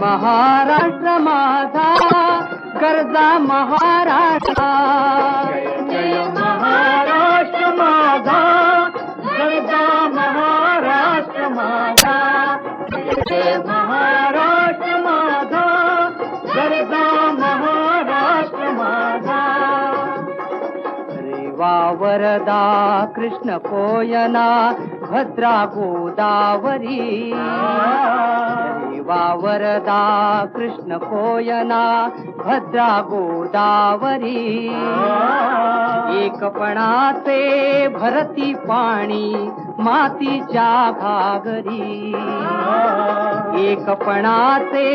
महाराष्ट्र माझा गरजा महाराष्ट्र, जय महाराष्ट्र माझा गरजा महाराष्ट्र माझा, जय महाराष्ट्र माझा गरजा महाराष्ट्र माझा. रेवा वरदा कृष्ण कोयना भद्रा गोदावरी, रेवा वरदा कृष्ण कोयना भद्रा गोदावरी. एकपणाचे भरती पाणी मातीच्या घागरी, एकपणाचे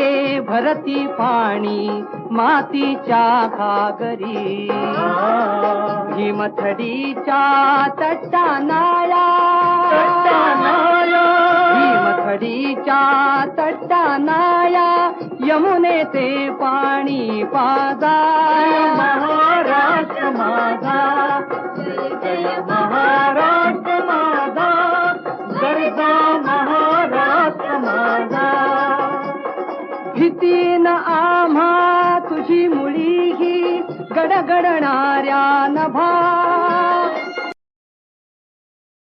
भरती पाणी मातीच्या घागरी. भीमथडीच्या तट्टानाळा, भीमथडीच्या तट्टानाळा यमुनेचे पाणी पाजा. महाराष्ट्र माझा, जय महाराष्ट्र माझा गरजा महाराष्ट्र माझा. भीतीन आम्हा तुझी मुळी ही गडगडणाऱ्या नभा,